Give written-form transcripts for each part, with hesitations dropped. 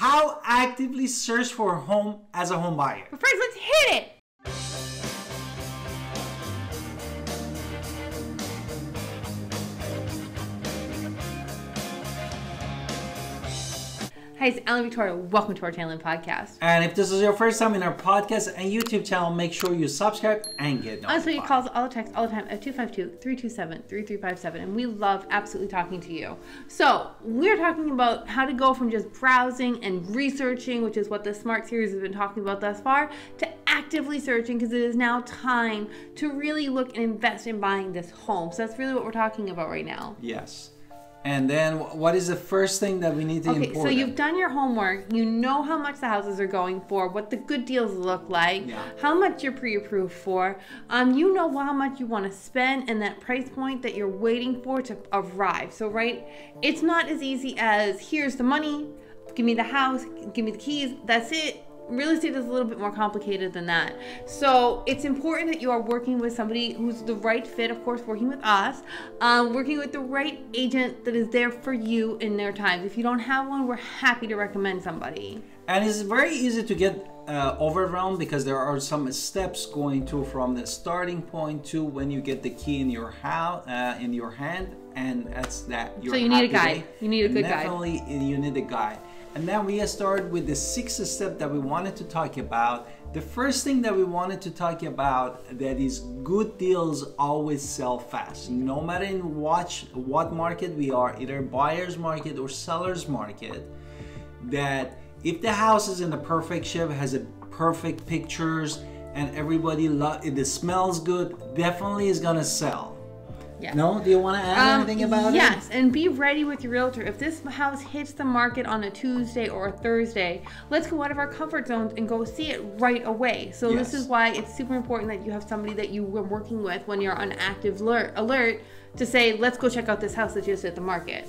How actively search for a home as a home buyer. But first, let's hit it. Hi, it's Alan Victoria. Welcome to our channel and podcast. And if this is your first time in our podcast and YouTube channel, make sure you subscribe and get notified. Honestly, you calls all the texts all the time at 252-327-3357, and we love absolutely talking to you. So we're talking about how to go from just browsing and researching, which is what the Smart series has been talking about thus far, to actively searching, because it is now time to really look and invest in buying this home. So that's really what we're talking about right now. Yes. And then what is the first thing that we need to import? Okay, so you've done your homework. You know how much the houses are going for, what the good deals look like, how much you're pre-approved for. You know how much you want to spend and that price point that you're waiting for to arrive. So, right, it's not as easy as here's the money, give me the house, give me the keys, that's it. Real estate is a little bit more complicated than that. So it's important that you are working with somebody who's the right fit, of course, working with us, working with the right agent that is there for you in their times. If you don't have one, we're happy to recommend somebody. And it's very easy to get overwhelmed because there are some steps going to from the starting point to when you get the key in your house, in your hand, and that's that. So you need a guide. You need a good guide. Definitely, you need a guide. And then we start with the sixth step that we wanted to talk about. The first thing that we wanted to talk about that is good deals always sell fast. No matter in what market we are, either buyer's market or seller's market, that if the house is in the perfect shape, has a perfect pictures, and everybody it smells good, definitely is gonna sell. Yeah. No? Do you want to add anything about it? Yes, and be ready with your realtor. If this house hits the market on a Tuesday or a Thursday, let's go out of our comfort zones and go see it right away. So this is why it's super important that you have somebody that you were working with when you're on active alert to say, let's go check out this house that just hit the market.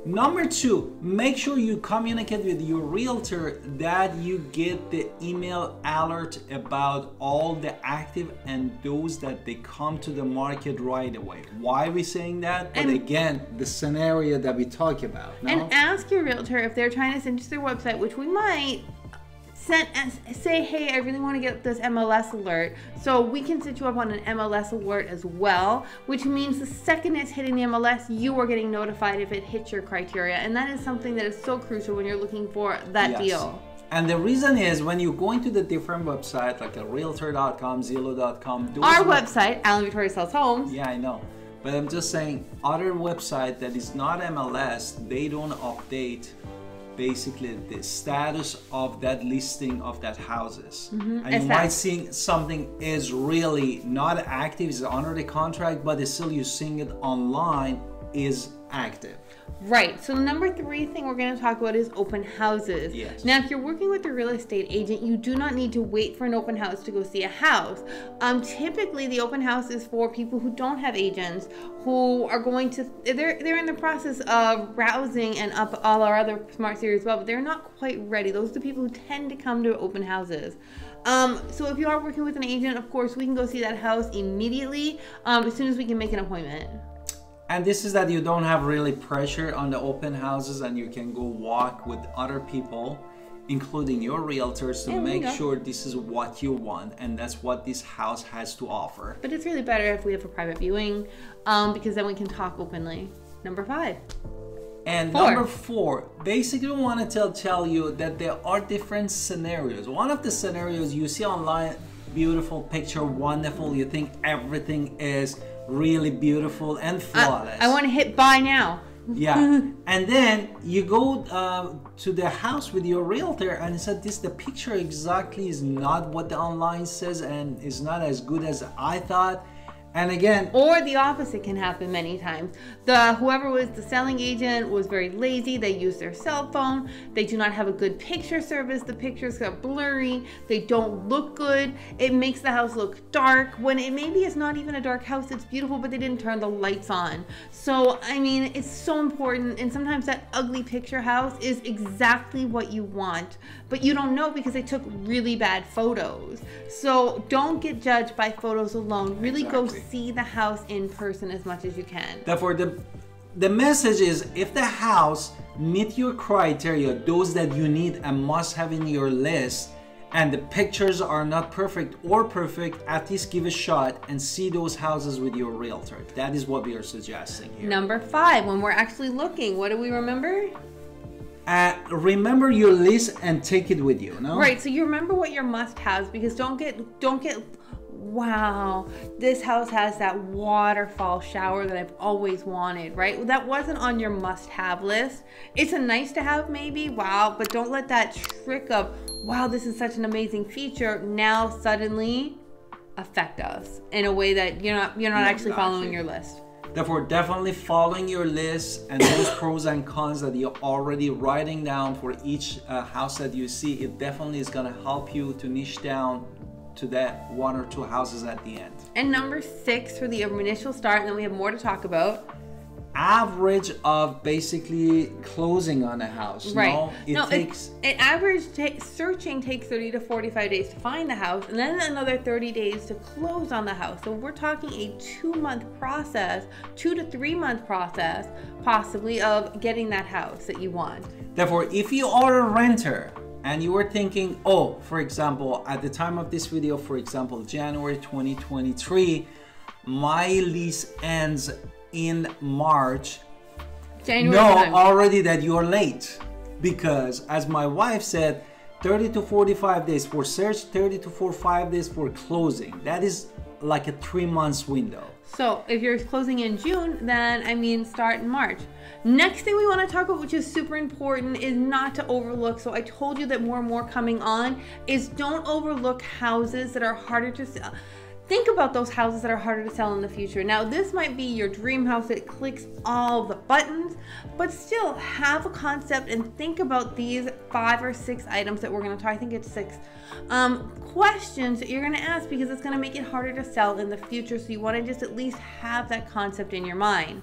Number two, make sure you communicate with your realtor that you get the email alert about all the active and those that they come to the market right away. Why are we saying that? But again, the scenario that we talk about. No? And ask your realtor if they're trying to send you to their website, which we might say, hey, I really want to get this MLS alert. So we can set you up on an MLS alert as well, which means the second it's hitting the MLS, you are getting notified if it hits your criteria. And that is something that is so crucial when you're looking for that deal. And the reason is when you're going to the different websites like a Realtor.com, Zillow.com. Our website, Alan Victoria Sells Homes. Yeah, I know. But I'm just saying, other website that is not MLS, they don't update basically the status of that listing of that houses. And you might see something is really not active, is under the contract, but it's still you're seeing it online is active. Right. So the number three thing we're going to talk about is open houses. Yes. Now, if you're working with a real estate agent, you do not need to wait for an open house to go see a house. Typically, the open house is for people who don't have agents, who are going to, they're in the process of browsing and up all our other Smart series as well, but they're not quite ready. Those are the people who tend to come to open houses. So if you are working with an agent, of course, we can go see that house immediately as soon as we can make an appointment. And this is that you don't have really pressure on the open houses and you can go walk with other people, including your realtors, to make sure this is what you want and that's what this house has to offer. But it's really better if we have a private viewing because then we can talk openly. Number 5. And number 4, basically I want to tell you that there are different scenarios. One of the scenarios you see online, beautiful picture, wonderful, you think everything is really beautiful and flawless. I want to hit buy now. Yeah. And then you go to the house with your realtor and said the picture exactly is not what the online says and is not as good as I thought. And again, or the opposite can happen many times. Whoever was the selling agent was very lazy. They used their cell phone. They do not have a good picture service. The pictures are blurry. They don't look good. It makes the house look dark when it maybe is not even a dark house. It's beautiful, but they didn't turn the lights on. So, I mean, it's so important. And sometimes that ugly picture house is exactly what you want, but you don't know because they took really bad photos. So don't get judged by photos alone. Really go see the house in person as much as you can. Therefore, the message is, if the house meet your criteria, those that you need and must have in your list, and the pictures are not perfect or perfect, at least give a shot and see those houses with your realtor. That is what we are suggesting here. Number 5, when we're actually looking, what do we remember? Remember your list and take it with you, no? Right, so you remember what your must-haves, because don't get, wow, this house has that waterfall shower that I've always wanted, right? That wasn't on your must-have list. It's a nice to have maybe, wow, but don't let that trick of, wow, this is such an amazing feature, now suddenly affect us in a way that you're not actually following your list. Therefore, definitely following your list and those pros and cons that you're already writing down for each house that you see, it definitely is going to help you to niche down to that 1 or 2 houses at the end. And number 6 for the initial start, and then we have more to talk about. Average of basically closing on a house. Right. Searching takes 30 to 45 days to find the house, and then another 30 days to close on the house. So we're talking a 2-month process, 2 to 3 month process, possibly, of getting that house that you want. Therefore, if you are a renter and you were thinking, oh, for example, at the time of this video, for example, January 2023, my lease ends in March, already that you're late, because as my wife said, 30 to 45 days for search, 30 to 45 days for closing. That is like a 3 months window. So if you're closing in June, then start in March. Next thing we want to talk about, which is super important, is not to overlook. So I told you that more and more coming on, is don't overlook houses that are harder to sell. Think about those houses that are harder to sell in the future. Now, this might be your dream house that clicks all the buttons, but still have a concept and think about these 5 or 6 items that we're going to talk. I think it's 6 questions that you're going to ask, because it's going to make it harder to sell in the future. So you want to just at least have that concept in your mind.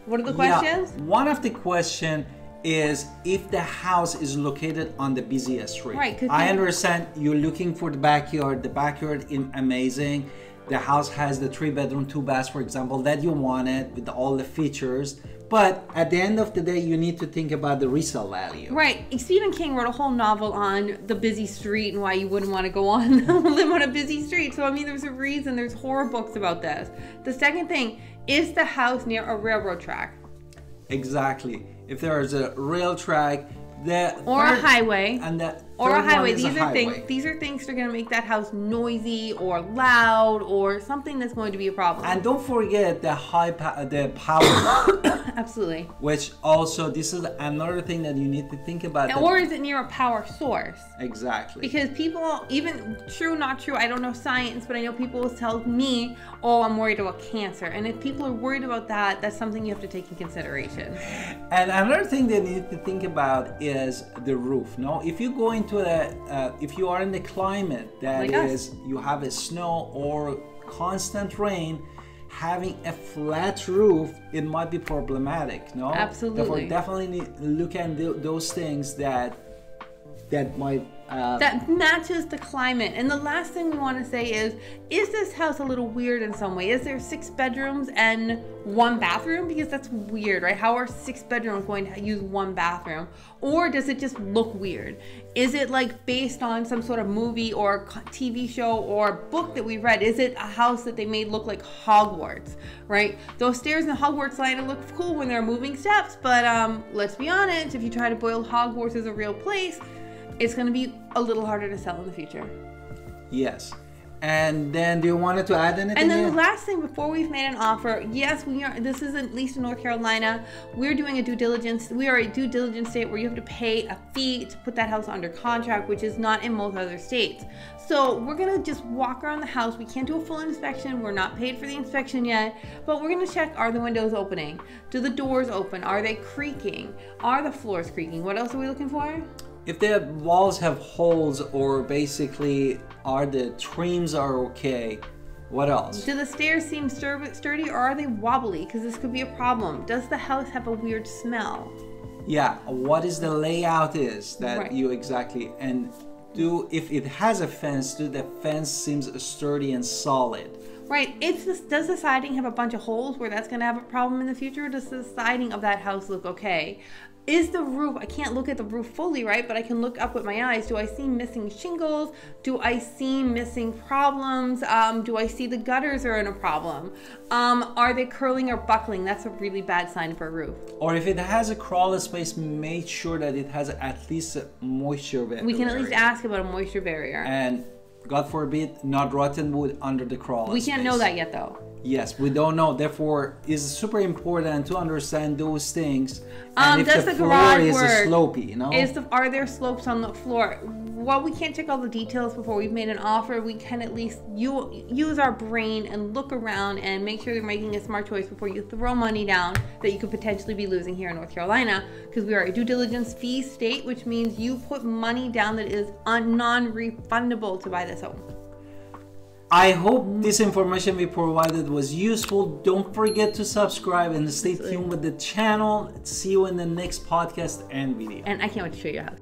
What are the questions? One of the questions is if the house is located on the busiest street. Right. I understand you're looking for the backyard. The backyard is amazing. The house has the 3-bedroom, 2 baths, for example, that you wanted with all the features. But at the end of the day, you need to think about the resale value. Right. Stephen King wrote a whole novel on the busy street and why you wouldn't want to go on live on a busy street. So there's a reason. There's horror books about this. The second thing, is the house near a railroad track? Exactly. If there is a rail track, or a highway, and or a highway. These are things that are going to make that house noisy or loud or something that's going to be a problem. And don't forget the power. Absolutely. Which also, this is another thing that you need to think about. Or is it near a power source? Exactly. Because people, even true, not true, I don't know science, but I know people will tell me, oh, I'm worried about cancer. And if people are worried about that, that's something you have to take in consideration. And another thing that you need to think about is the roof. No, if you go into if you are in the climate that you have a snow or constant rain, having a flat roof, it might be problematic. No, absolutely. Therefore, definitely look at those things that might that matches the climate. And the last thing we want to say is this house a little weird in some way? Is there 6 bedrooms and 1 bathroom? Because that's weird, right? How are 6 bedrooms going to use 1 bathroom? Or does it just look weird? Is it like based on some sort of movie or TV show or book that we read? Is it a house that they made look like Hogwarts, right? Those stairs in Hogwarts line look cool when they're moving steps, but let's be honest, if you try to boil Hogwarts as a real place, it's going to be a little harder to sell in the future. Yes. And then, do you want to add anything? And then the last thing, before we've made an offer, yes, we are. This is at least in North Carolina. We're doing a due diligence. We are a due diligence state where you have to pay a fee to put that house under contract, which is not in most other states. So we're gonna just walk around the house. We can't do a full inspection. We're not paid for the inspection yet, but we're gonna check: are the windows opening? Do the doors open? Are they creaking? Are the floors creaking? What else are we looking for? If the walls have holes, or basically are the trims are okay, what else? Do the stairs seem sturdy, or are they wobbly? Because this could be a problem. Does the house have a weird smell? Yeah, what is the layout is that you exactly, and if it has a fence, do the fence seems sturdy and solid? Right. Does the siding have a bunch of holes where that's going to have a problem in the future? Or does the siding of that house look okay? is the roof, I can't look at the roof fully, right? But I can look up with my eyes. Do I see missing shingles? Do I see missing problems? Do I see the gutters are in a problem? Are they curling or buckling? That's a really bad sign for a roof. Or if it has a crawl space, make sure that it has at least a moisture barrier. We can at least ask about a moisture barrier. And God forbid, not rotten wood under the crawl space. We can't know that yet though. Yes, we don't know. Therefore, it's super important to understand those things. And if does the the floor garage is work? slopey, you know? Are there slopes on the floor? While we can't check all the details before we've made an offer, we can at least use our brain and look around and make sure you're making a smart choice before you throw money down that you could potentially be losing here in North Carolina, because we are a due diligence fee state, which means you put money down that is non-refundable to buy this home. I hope this information we provided was useful. Don't forget to subscribe and stay tuned with the channel. See you in the next podcast and video. And I can't wait to show you a house.